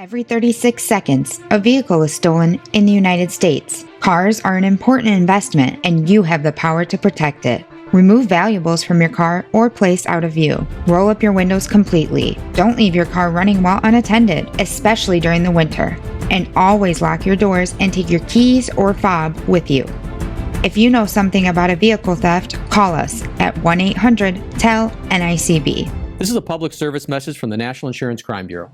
Every 36 seconds, a vehicle is stolen in the United States. Cars are an important investment, and you have the power to protect it. Remove valuables from your car or place out of view. Roll up your windows completely. Don't leave your car running while unattended, especially during the winter. And always lock your doors and take your keys or fob with you. If you know something about a vehicle theft, call us at 1-800-TEL-NICB. This is a public service message from the National Insurance Crime Bureau.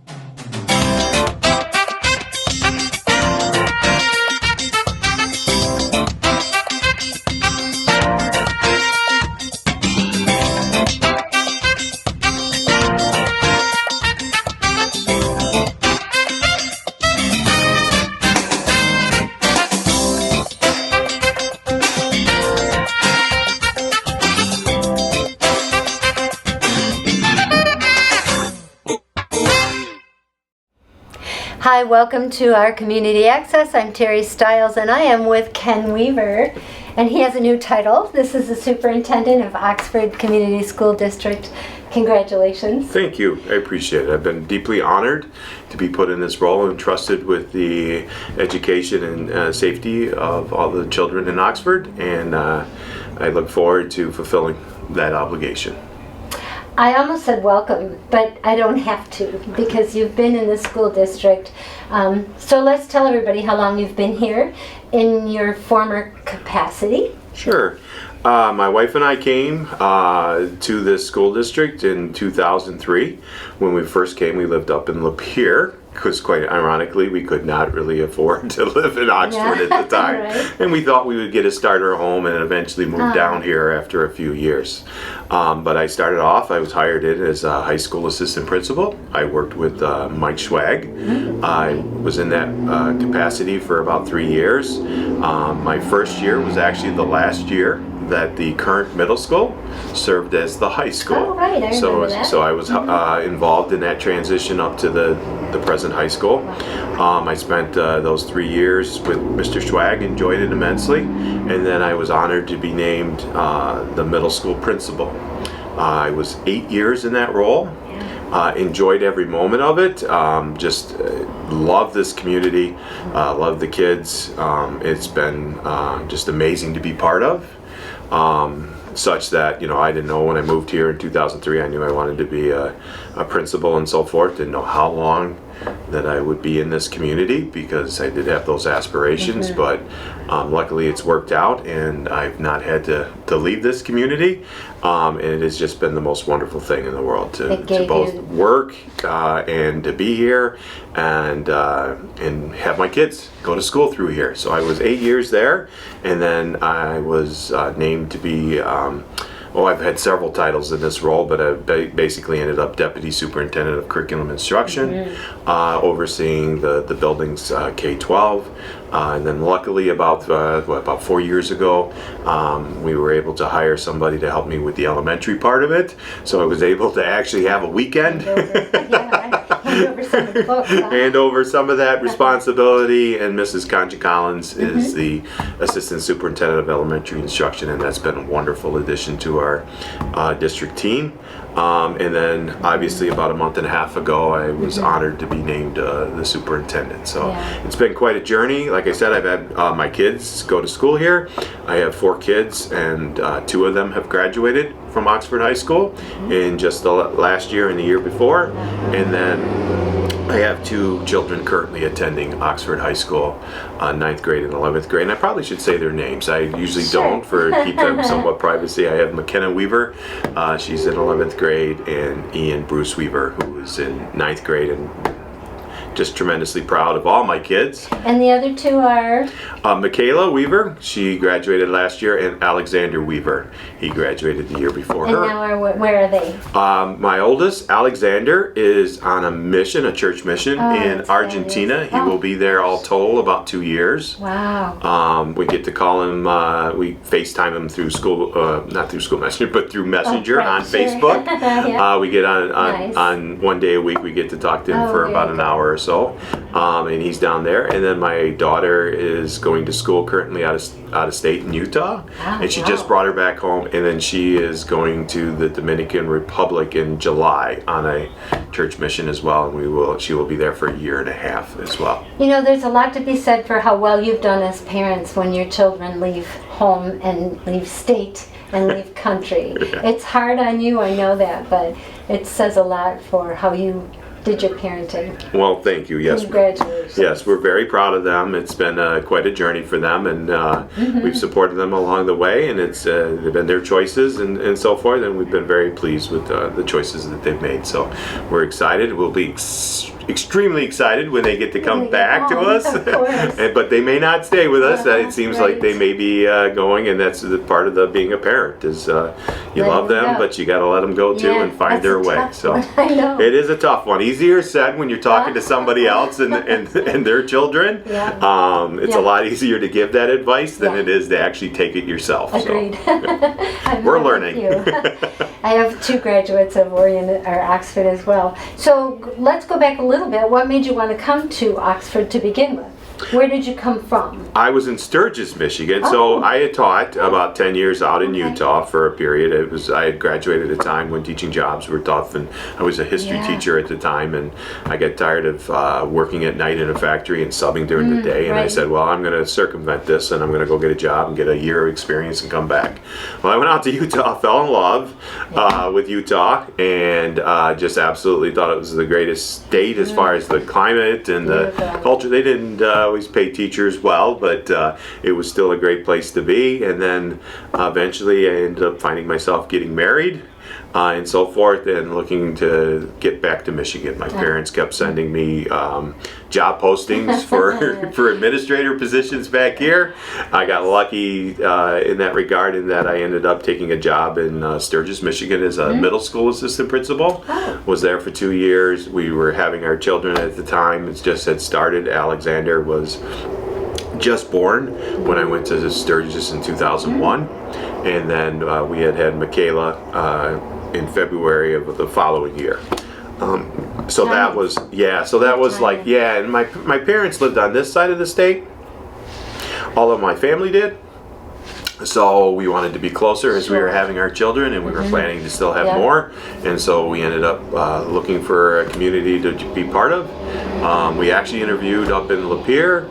Hi, welcome to our Community Access. I'm Terry Stiles and I am with Ken Weaver, and he has a new title. This is the Superintendent of Oxford Community School District. Congratulations. Thank you. I appreciate it. I've been deeply honored to be put in this role and trusted with the education and safety of all the children in Oxford, and I look forward to fulfilling that obligation. I almost said welcome, but I don't have to because you've been in the school district. So let's tell everybody how long you've been here in your former capacity. Sure. My wife and I came to this school district in 2003. When we first came, we lived up in Lapeer, because quite ironically, we could not really afford to live in Oxford at the time. Right. And we thought we would get a starter home and eventually move down here after a few years. But I started off, I was hired in as a high school assistant principal. I worked with Mike Schwag. I was in that capacity for about 3 years. My first year was actually the last year that the current middle school served as the high school. Oh, right, I remember that. So I was involved in that transition up to the present high school. I spent those 3 years with Mr. Schwag, enjoyed it immensely, and then I was honored to be named the middle school principal. I was 8 years in that role. Enjoyed every moment of it. Just love this community, love the kids. It's been just amazing to be part of. Such that, I didn't know when I moved here in 2003, I knew I wanted to be a principal and so forth. Didn't know how long that I would be in this community because I did have those aspirations, but luckily it's worked out and I've not had to leave this community, and it has just been the most wonderful thing in the world to both work and to be here and have my kids go to school through here. So I was 8 years there, and then I was named to be I've had several titles in this role, but I basically ended up Deputy Superintendent of Curriculum Instruction, overseeing the buildings K-12. And then luckily about 4 years ago, we were able to hire somebody to help me with the elementary part of it. So I was able to actually have a weekend. Hand over some of that responsibility, and Mrs. Concha Collins is the Assistant Superintendent of Elementary Instruction, and that's been a wonderful addition to our district team. And then obviously about a month and a half ago, I was honored to be named the superintendent. So it's been quite a journey. Like I said, I've had my kids go to school here. I have 4 kids, and 2 of them have graduated from Oxford High School in just the last year and the year before. And then I have 2 children currently attending Oxford High School, 9th grade and 11th grade. And I probably should say their names. I usually don't for keep them somewhat privacy. I have McKenna Weaver, she's in 11th grade, and Ian Bruce Weaver, who is in 9th grade, and just tremendously proud of all my kids. And the other 2 are? Michaela Weaver, she graduated last year, and Alexander Weaver, he graduated the year before her. And now where are they? My oldest, Alexander, is on a mission, a church mission in Argentina. He will be there all told about 2 years. Wow. We get to call him, we FaceTime him through school, not through School Messenger, but through Messenger on Facebook. We get on 1 day a week, we get to talk to him for about an hour or so. also, and he's down there. And then my daughter is going to school currently out of state in Utah, and she just brought her back home. And then she is going to the Dominican Republic in July on a church mission as well, and she will be there for a year and a half as well. You know, there's a lot to be said for how well you've done as parents when your children leave home and leave state and leave country. It's hard on you, I know that, but it says a lot for how you did your parenting. Well, thank you. Yes. Congratulations. Yes, we're very proud of them. It's been quite a journey for them, and we've supported them along the way, and it's they've been their choices and so forth, and we've been very pleased with the choices that they've made. So we're excited. We'll be extremely excited when they get to come back to us, but they may not stay with us. It seems like they may be going, and that's the part of the being a parent is you love them, but you got to let them go too and find their way. So I know. It is a tough one. Easier said when you're talking to somebody else and their children. It's a lot easier to give that advice than it is to actually take it yourself. Agreed. So. We're learning. I have 2 graduates of Oxford as well. So let's go back a little bit. What made you want to come to Oxford to begin with? Where did you come from? I was in Sturgis, Michigan. So I had taught about 10 years out in Utah for a period. I had graduated at a time when teaching jobs were tough, and I was a history teacher at the time, and I got tired of working at night in a factory and subbing during the day, and I said, well, I'm going to circumvent this, and I'm going to go get a job and get a year of experience and come back. Well, I went out to Utah, fell in love with Utah, and just absolutely thought it was the greatest state as far as the climate and the culture. They didn't always pay teachers well, but it was still a great place to be. And then eventually I ended up finding myself getting married and so forth, and looking to get back to Michigan. My parents kept sending me job postings for administrator positions back here. I got lucky in that regard, in that I ended up taking a job in Sturgis, Michigan as a middle school assistant principal. Was there for 2 years. We were having our children at the time. It just had started. Alexander was just born when I went to Sturgis in 2001, and then we had Michaela in February of the following year. So that was and my parents lived on this side of the state. All of my family did. So we wanted to be closer as we were having our children, and we were planning to still have more, and so we ended up looking for a community to be part of. We actually interviewed up in Lapeer.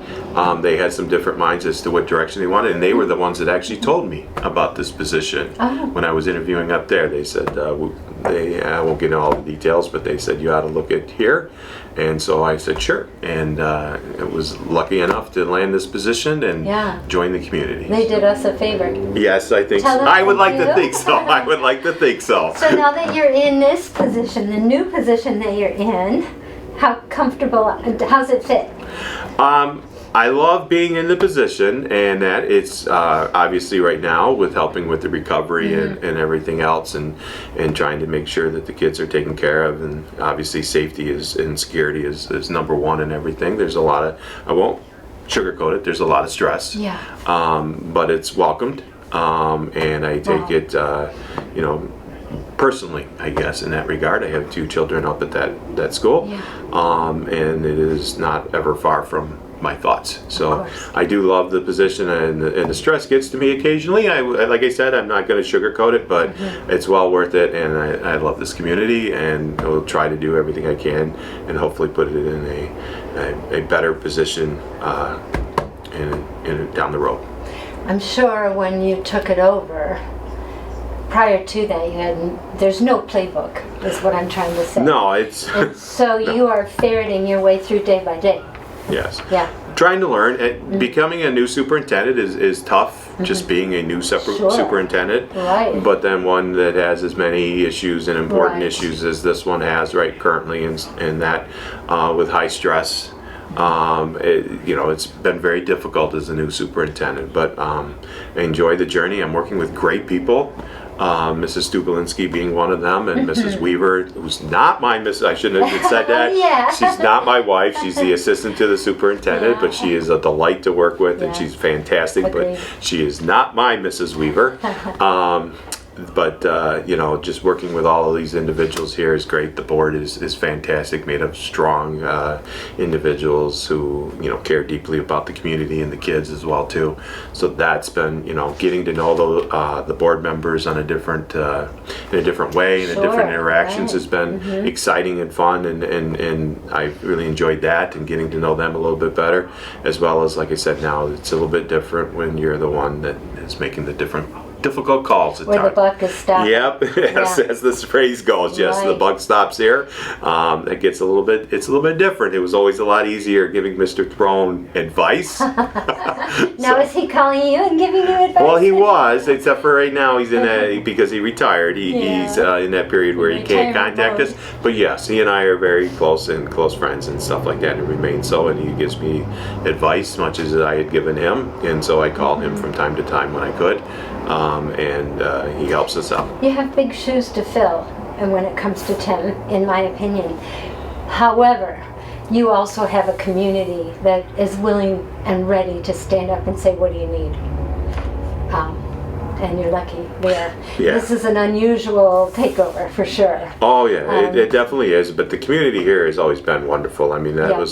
They had some different minds as to what direction they wanted, and they were the ones that actually told me about this position when I was interviewing up there. They said, I won't get into all the details, but they said, you ought to look at here. And so I said, sure. And I was lucky enough to land this position and join the community. They did us a favor. Yes, I think so. I would like to think so. I would like to think so. So now that you're in this position, the new position that you're in, how comfortable, how's it fit? I love being in the position, and that it's obviously right now with helping with the recovery and everything else, and trying to make sure that the kids are taken care of, and obviously safety and security is number one in everything. There's a lot of, I won't sugarcoat it, there's a lot of stress, but it's welcomed, and I take it, personally, I guess, in that regard. I have 2 children up at that school, and it is not ever far from my thoughts. So I do love the position, and the stress gets to me occasionally. Like I said, I'm not going to sugarcoat it, but it's well worth it, and I love this community, and I will try to do everything I can and hopefully put it in a better position down the road. I'm sure when you took it over, prior to that, there's no playbook, is what I'm trying to say. No, it's... So you are ferreting your way through day by day. Yes. Yeah. Trying to learn. Becoming a new superintendent is tough, just being a new superintendent. Right. But then one that has as many issues and important issues as this one has currently, and that with high stress. It's been very difficult as a new superintendent, but I enjoy the journey. I'm working with great people. Mrs. Stubalinski being one of them, and Mrs. Weaver, who's not my Mrs. I shouldn't have said that. She's not my wife. She's the assistant to the superintendent, but she is a delight to work with, and she's fantastic. But she is not my Mrs. Weaver. but you know, just working with all of these individuals here is great. The board is fantastic, made of strong individuals who, you know, care deeply about the community and the kids as well too. So that's been, you know, getting to know the board members on a different in a different way and in different interactions has been exciting and fun, and I really enjoyed that and getting to know them a little bit better, as well as, like I said, now it's a little bit different when you're the one that is making the difficult calls at Where times. the buck is stopped. Yep, as this phrase goes, yes, the Right. buck stops here. It gets it's a little bit different. It was always a lot easier giving Mr. Throne advice. Now is he calling you and giving you advice? Well, he was, except for right now he's because he retired. He's in that period where he can't contact us. But yes, he and I are very close friends and stuff like that, and remain so. And he gives me advice, much as I had given him, and so I called him from time to time when I could. And he helps us out. You have big shoes to fill, and when it comes to Tim, in my opinion. However, you also have a community that is willing and ready to stand up and say, what do you need? And you're lucky there. Yeah. This is an unusual takeover for sure. Oh yeah, it definitely is. But the community here has always been wonderful. I mean, I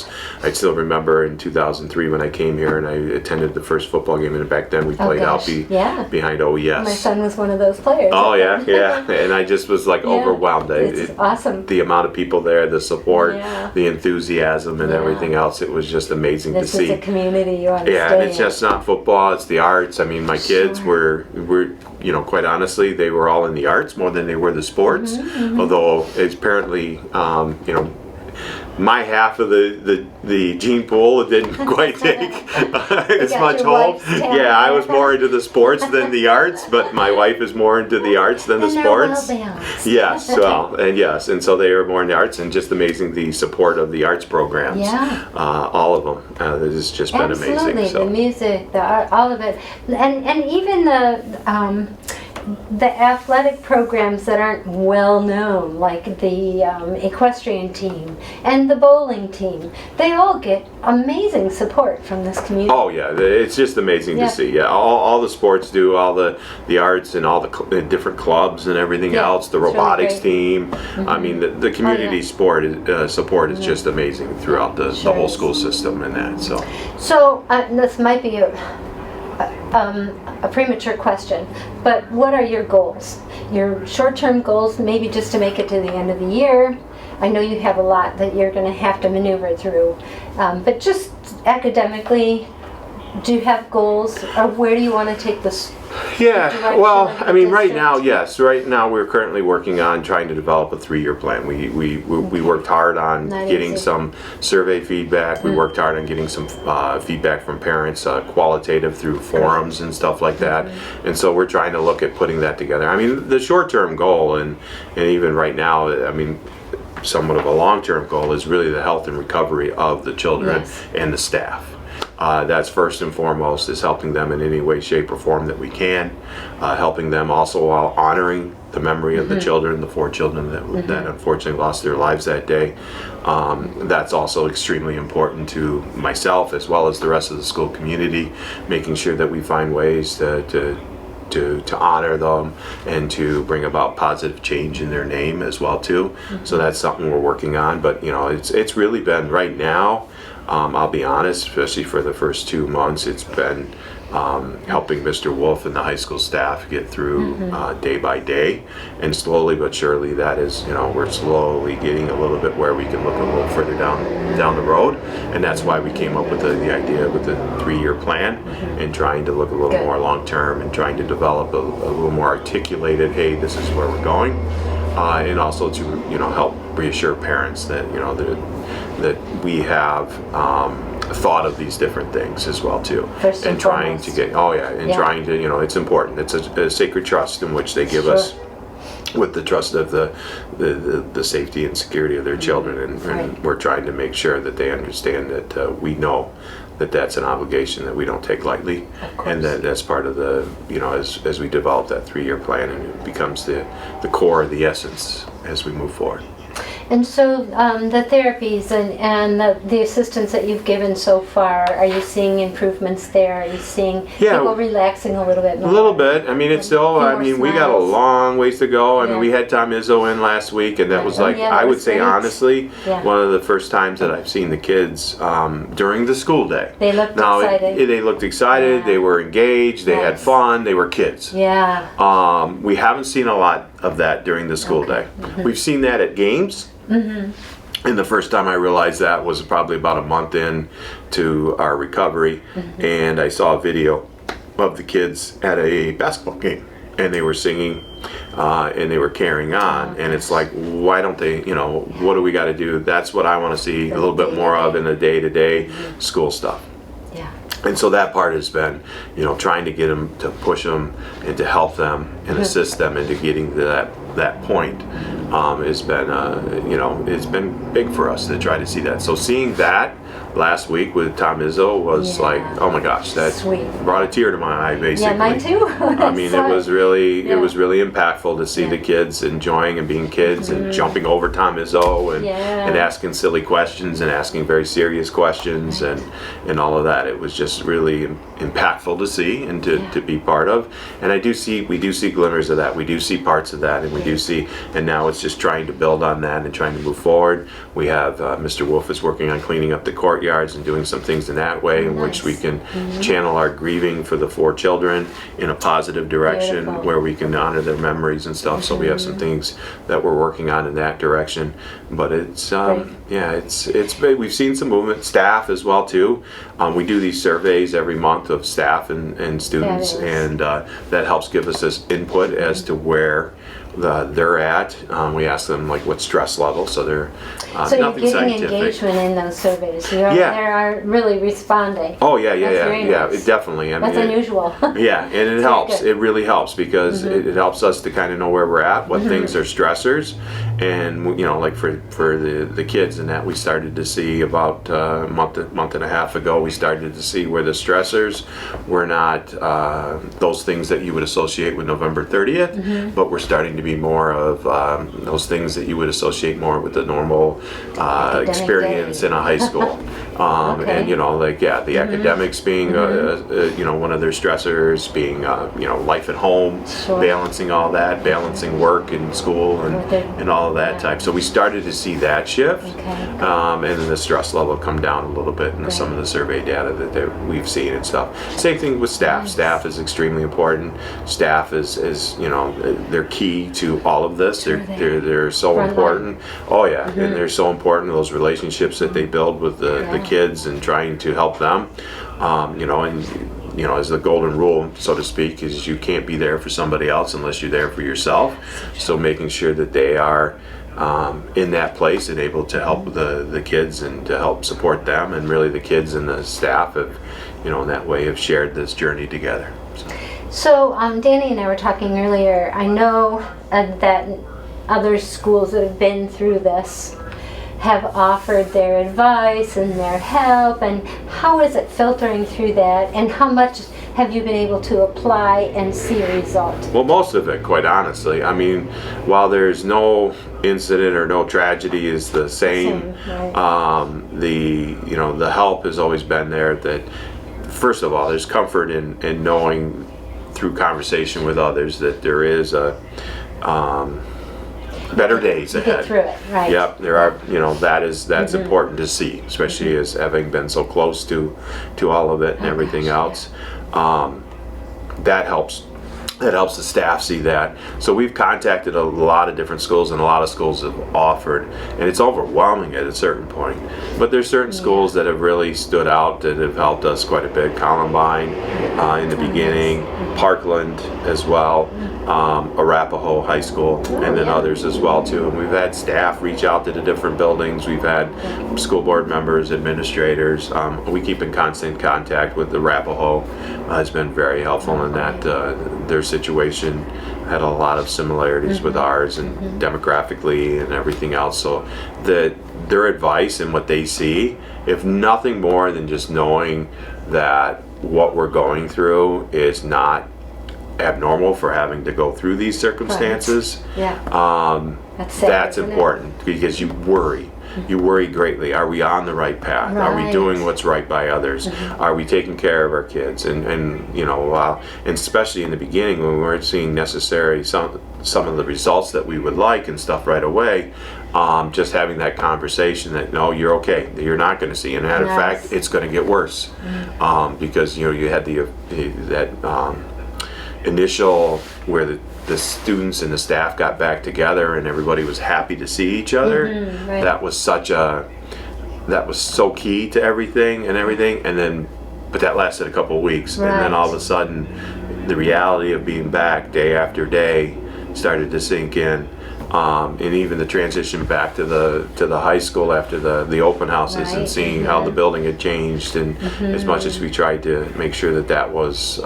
still remember in 2003 when I came here and I attended the first football game, and back then we played out behind OES. My son was one of those players. Oh yeah, and I just was like overwhelmed. It's awesome. The amount of people there, the support, Yeah. the enthusiasm, and everything else. It was just amazing to see. This is a community you want to Yeah, stay and it's in. just not football, it's the arts. I mean, my kids were, you know, quite honestly, they were all in the arts more than they were the sports. Although it's apparently, you know, my half of the gene pool didn't quite take as got much your hold. wife's talent. Yeah, I was more into the sports than the arts, but my wife is more into the arts than the And they're sports. well-balanced. Yes, well, and so they are more in the arts, and just amazing the support of the arts programs. Yeah. All of them. It has just been amazing. Absolutely, So. the music, the art, all of it, and even the athletic programs that aren't well known, like the equestrian team and the bowling team, they all get amazing support from this community. Oh yeah, it's just amazing to see. Yeah, all the sports do, all the arts and all the different clubs and everything else. The it's really robotics great. team. I mean, the community support is just amazing throughout the whole school system and that. So this might be a premature question, but what are your goals? Your short-term goals, maybe just to make it to the end of the year. I know you have a lot that you're going to have to maneuver through, but just academically, do you have goals, or where do you want to take this? Yeah, direction well, of the I mean, right district? now, yes. Right now, we're currently working on trying to develop a 3-year plan. We worked hard on Not getting easy. some survey feedback. We worked hard on getting some feedback from parents, qualitative through forums and stuff like that. And so we're trying to look at putting that together. I mean, the short-term goal, and even right now, I mean, somewhat of a long-term goal is really the health and recovery of the children and the staff. That's first and foremost, is helping them in any way, shape, or form that we can. Helping them also while honoring the memory of the children, the 4 children that unfortunately lost their lives that day. That's also extremely important to myself as well as the rest of the school community, making sure that we find ways to honor them and to bring about positive change in their name as well too. So that's something we're working on. But you know, it's really been right now. I'll be honest, especially for the first 2 months, it's been helping Mr. Wolf and the high school staff get through day by day, and slowly but surely that is, you know, we're slowly getting a little bit where we can look a little further down the road, and that's why we came up with the idea with the 3-year plan and trying to look a little more long term and trying to develop a little more articulated, hey, this is where we're going, and also to, you know, help reassure parents that, you know, that we have thought of these different things as well too, First and trying foremost. to get trying to, you know, it's important. It's a sacred trust in which they give us, with the trust of the safety and security of their children, and we're trying to make sure that they understand that we know that that's an obligation that we don't take lightly, and that that's part of the, you know, as we develop that 3-year plan, and it becomes the core, the essence as we move forward. And so the therapies and the assistance that you've given so far, are you seeing improvements there? Are you seeing people relaxing a little bit more? A little bit. I mean, it's still, I mean, we got a long ways to go. I mean, we had Tom Izzo in last week, and that was like, I would say honestly, one of the first times that I've seen the kids during the school day. They looked excited. They looked excited, they were engaged, they had fun, they were kids. Yeah. We haven't seen a lot of that during the school day. We've seen that at games. And the first time I realized that was probably about a month in to our recovery, and I saw a video of the kids at a basketball game, and they were singing and they were carrying on, and it's like, why don't they, you know, what do we got to do? That's what I want to see a little bit more of in the day-to-day school stuff. And so that part has been, you know, trying to get them, to push them and to help them and assist them into getting to that point has been, you know, it's been big for us to try to see that. So seeing that last week with Tom Izzo was like, oh my gosh, that brought a tear to my eye, basically. Yeah, mine too. I mean, it was really impactful to see the kids enjoying and being kids and jumping over Tom Izzo and asking silly questions and asking very serious questions and all of that. It was just really impactful to see and to be part of. And we do see glimmers of that. We do see parts of that, and we do see, and now it's just trying to build on that and trying to move forward. We have Mr. Wolf is working on cleaning up the courtyards and doing some things in that way in which we can channel our grieving for the 4 children in a positive direction where we can honor their memories and stuff. So we have some things that we're working on in that direction. But it's it's we've seen some movement. Staff as well too. We do these surveys every month of staff and students, and that helps give us this input as to where they're at. We ask them like what stress level, so they're so nothing you're getting scientific. Engagement in those surveys. They are really responding. Oh yeah, Nice. it definitely. I mean, That's unusual. Yeah, and it helps. It really helps because it helps us to kind of know where we're at, what things are stressors, and you know, like for the kids and that, we started to see about a month and a half ago, we started to see where the stressors were not those things that you would associate with November 30th, but we're starting to be more of those things that you would associate more with the normal experience in a high school. And you know, like the academics being you know, one of their stressors, being you know, life at home, balancing all that, balancing work and school and all of that type. So we started to see that shift, and then the stress level come down a little bit in some of the survey data that we've seen and stuff. Same thing with staff. Staff is extremely important. Staff is you know, they're key to all of this. They're so important. Oh yeah, and they're so important, those relationships that they build with the kids and trying to help them. You know, and you know, as the golden rule, so to speak, is you can't be there for somebody else unless you're there for yourself. So making sure that they are in that place and able to help the kids and to help support them, and really the kids and the staff have, you know, in that way have shared this journey together. So Danny and I were talking earlier. I know that other schools that have been through this have offered their advice and their help, and how is it filtering through that, and how much have you been able to apply and see a result? Well, most of it, quite honestly. I mean, while there's no incident or no tragedy is the same, you know, the help has always been there. That first of all, there's comfort in knowing through conversation with others that there is a better days ahead. Get through it, right? Yep, there are. You know, that's important to see, especially as having been so close to all of it and everything else. That helps. That helps the staff see that. So we've contacted a lot of different schools, and a lot of schools have offered, and it's overwhelming at a certain point. But there's certain schools that have really stood out, that have helped us quite a bit. Columbine in the beginning, Parkland as well, Arapahoe High School, and then others as well too. And we've had staff reach out to the different buildings. We've had school board members, administrators. We keep in constant contact with Arapahoe. Has been very helpful in that. Their situation had a lot of similarities with ours, and demographically and everything else. So their advice and what they see, if nothing more than just knowing that what we're going through is not abnormal for having to go through these circumstances. Yeah. That's sad, That's isn't it? important because you worry. You worry greatly. Are we on the right path? Are we Right. doing what's right by others? Are we taking care of our kids? And you know, and especially in the beginning when we weren't seeing necessarily some of the results that we would like and stuff right away, just having that conversation that no, you're okay. You're not going to see. And matter of Yes. fact, it's going to get worse because you know you had that initial where the students and the staff got back together and everybody was happy to see each other. Right. That was so key to everything, and then but that lasted a couple of weeks, and then all of a sudden the reality of being back day after day started to sink in. And even the transition back to the high school after the open houses and seeing how the building had changed, and as much as we tried to make sure that was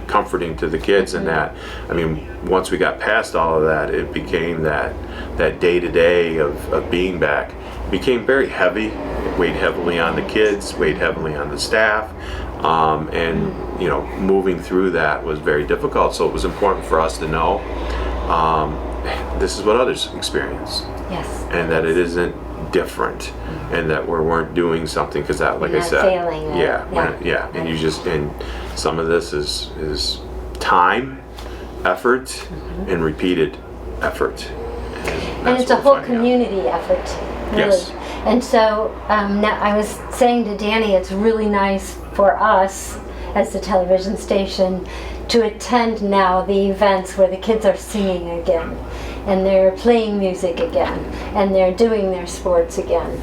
comforting to the kids, and that, I mean, once we got past all of that, it became that day-to-day of being back became very heavy. It weighed heavily on the kids, weighed heavily on the staff, and you know, moving through that was very difficult. So it was important for us to know this is what others experience. Yes. And that it isn't different, and that we weren't doing something because that, like You're I not said, failing, right? yeah, and you just, and some of this is time, effort, and repeated effort. And that's it's a what we're whole finding out. community effort, really. Yes. And so now I was saying to Danny, it's really nice for us as the television station to attend now the events where the kids are singing again, and they're playing music again, and they're doing their sports again.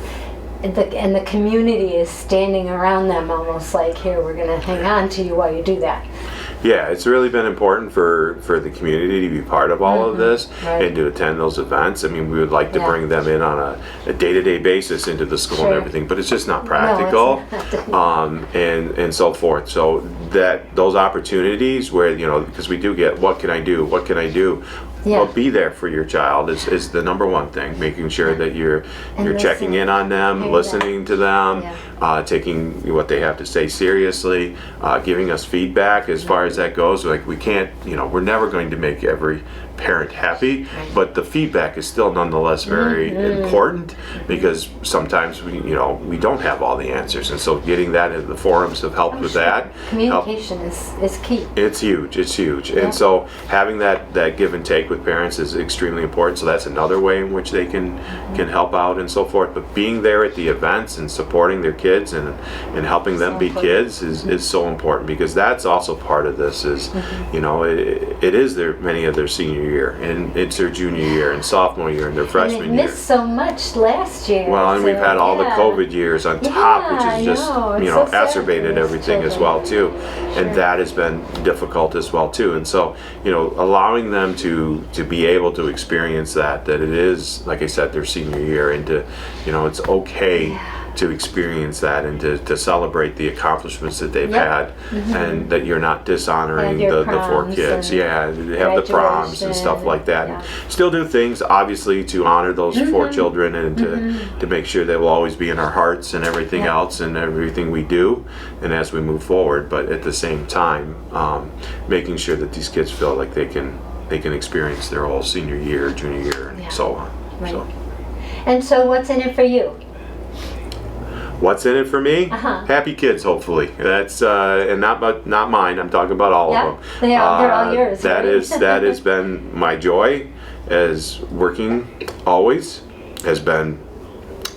And the community is standing around them almost like, here, we're going to hang on to you while you do that. Yeah, it's really been important for the community to be part of all of this and to attend those events. I mean, we would like to bring them in on a day-to-day basis into the school and everything, but it's just not practical, and so forth. So that those opportunities where, you know, because we do get, what can I do? What can I do? Yeah. Well, be there for your child is the number one thing. Making sure that you're checking in on them, listening to them, taking what they have to say seriously, giving us feedback as far as that goes. Like, we can't, you know, we're never going to make every parent happy, but the feedback is still nonetheless very important, because sometimes we don't have all the answers, and so getting that in the forums have helped with that. Communication is key. It's huge, and so having that give and take with parents is extremely important. So that's another way in which they can help out and so forth. But being there at the events and supporting their kids and helping them be kids is so important, because that's also part of this. Is you know, it is many of their senior year, and it's their junior year and sophomore year and their freshman and they year. missed so much last year. Well, and so, we've had all the COVID years on top, which has just so sad exacerbated for these everything as children. well too, and that has been difficult as well too. And so, you know, allowing them to be able to experience that it is, like I said, their senior year, and to, you know, it's okay to experience that, and to celebrate the accomplishments that they've had, and that you're not dishonoring the four kids. Yeah, they have the proms and stuff like that. And still do things, obviously, to honor those four children, and to make sure they will always be in our hearts and everything else, and everything we do, and as we move forward. But at the same time, making sure that these kids feel like they can experience their whole senior year, junior year, and so on. Right. So. And so what's in it for you? What's in it for me? Happy kids, hopefully. That's and not mine. I'm talking about all of them. They're all yours. That right? that has been my joy, as working always has been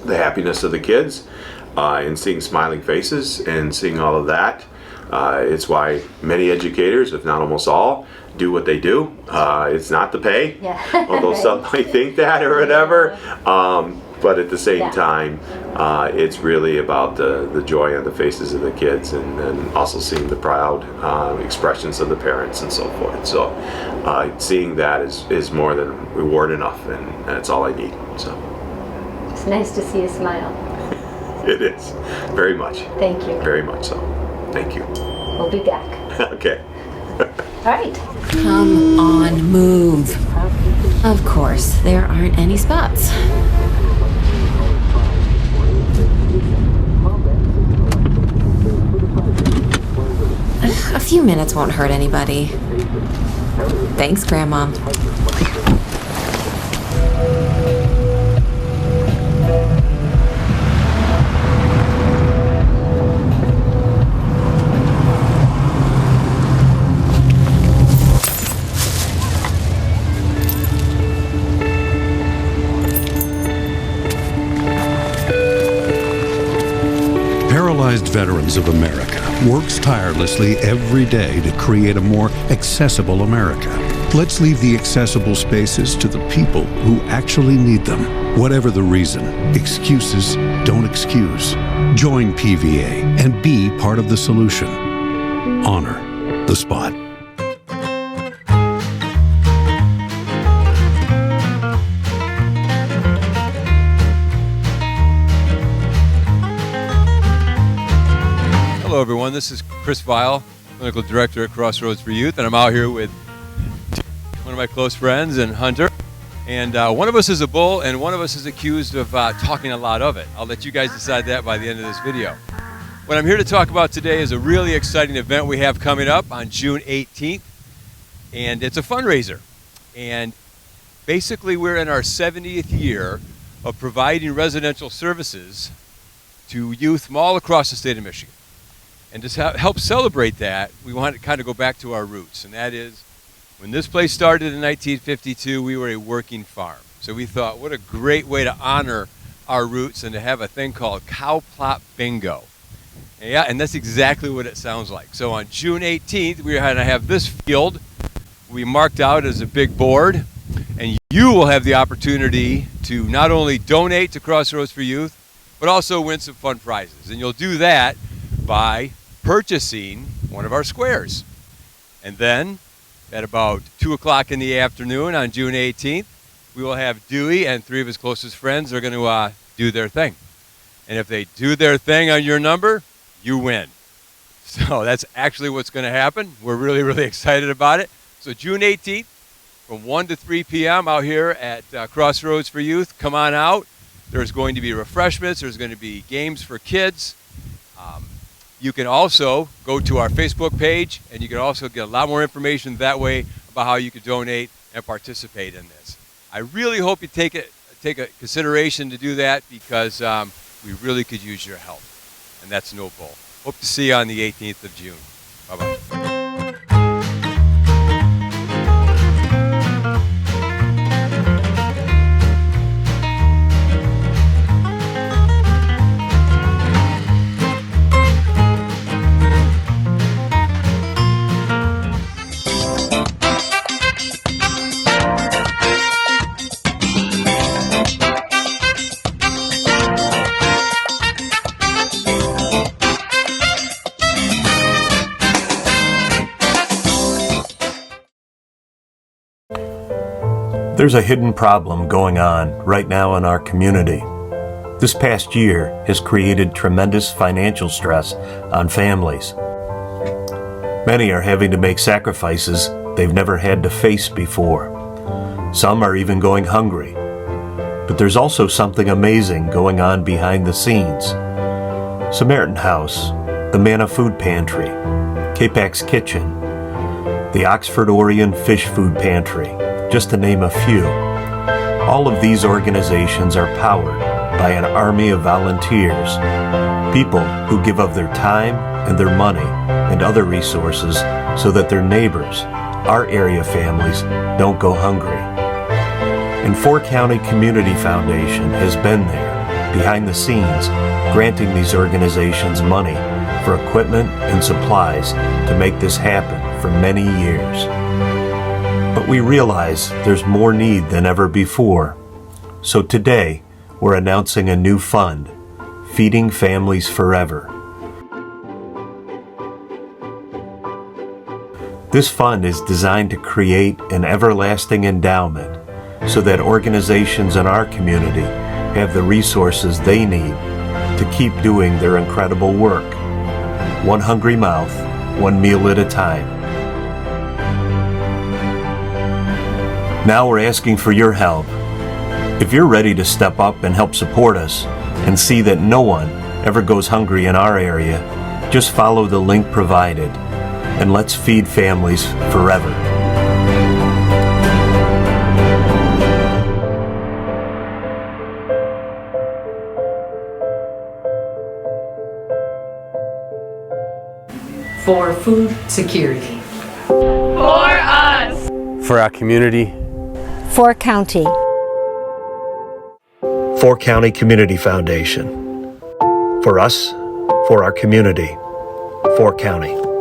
the happiness of the kids, and seeing smiling faces and seeing all of that. It's why many educators, if not almost all, do what they do. It's not the pay, although some might think that or whatever. But at the same time, it's really about the joy on the faces of the kids, and then also seeing the proud expressions of the parents and so forth. So seeing that is more than reward enough, and that's all I need. So It's nice to see you smile. it is, very much. Thank you. Very much so. Thank you. We'll be back. Okay. All right. Come on, move. Of course, there aren't any spots. A few minutes won't hurt anybody. Thanks, Grandma. Paralyzed Veterans of America works tirelessly every day to create a more accessible America. Let's leave the accessible spaces to the people who actually need them. Whatever the reason, excuses don't excuse. Join PVA and be part of the solution. Honor the spot. Hello everyone, this is Chris Vile, Clinical Director at Crossroads for Youth, and I'm out here with one of my close friends and Hunter. And one of us is a bull and one of us is accused of talking a lot of it. I'll let you guys decide that by the end of this video. What I'm here to talk about today is a really exciting event we have coming up on June 18th, and it's a fundraiser. And basically we're in our 70th year of providing residential services to youth from all across the state of Michigan. And to help celebrate that, we want to kind of go back to our roots, and that is when this place started in 1952, we were a working farm. So we thought, what a great way to honor our roots and to have a thing called Cow Plot Bingo. Yeah, and that's exactly what it sounds like. So on June 18th, we're going to have this field we marked out as a big board, and you will have the opportunity to not only donate to Crossroads for Youth, but also win some fun prizes. And you'll do that by purchasing one of our squares. And then at about 2 o'clock in the afternoon on June 18th, we will have Dewey and 3 of his closest friends are going to do their thing. And if they do their thing on your number, you win. So that's actually what's going to happen. We're really, really excited about it. So June 18th from 1 to 3 p.m. out here at Crossroads for Youth. Come on out. There's going to be refreshments. There's going to be games for kids. You can also go to our Facebook page, and you can also get a lot more information that way about how you can donate and participate in this. I really hope you take a consideration to do that because we really could use your help, and that's no bull. Hope to see you on the 18th of June. Bye-bye. There's a hidden problem going on right now in our community. This past year has created tremendous financial stress on families. Many are having to make sacrifices they've never had to face before. Some are even going hungry. But there's also something amazing going on behind the scenes. Samaritan House, the Manna Food Pantry, K-Pax Kitchen, the Oxford Orion Fish Food Pantry, just to name a few. All of these organizations are powered by an army of volunteers, people who give of their time and their money and other resources so that their neighbors, our area families, don't go hungry. And Four County Community Foundation has been there, behind the scenes, granting these organizations money for equipment and supplies to make this happen for many years. But we realize there's more need than ever before. So today, we're announcing a new fund, Feeding Families Forever. This fund is designed to create an everlasting endowment so that organizations in our community have the resources they need to keep doing their incredible work. One hungry mouth, one meal at a time. Now we're asking for your help. If you're ready to step up and help support us and see that no one ever goes hungry in our area, just follow the link provided and let's feed families forever. for food security. For our community. For County. For County Community Foundation. For us, for our community, for County.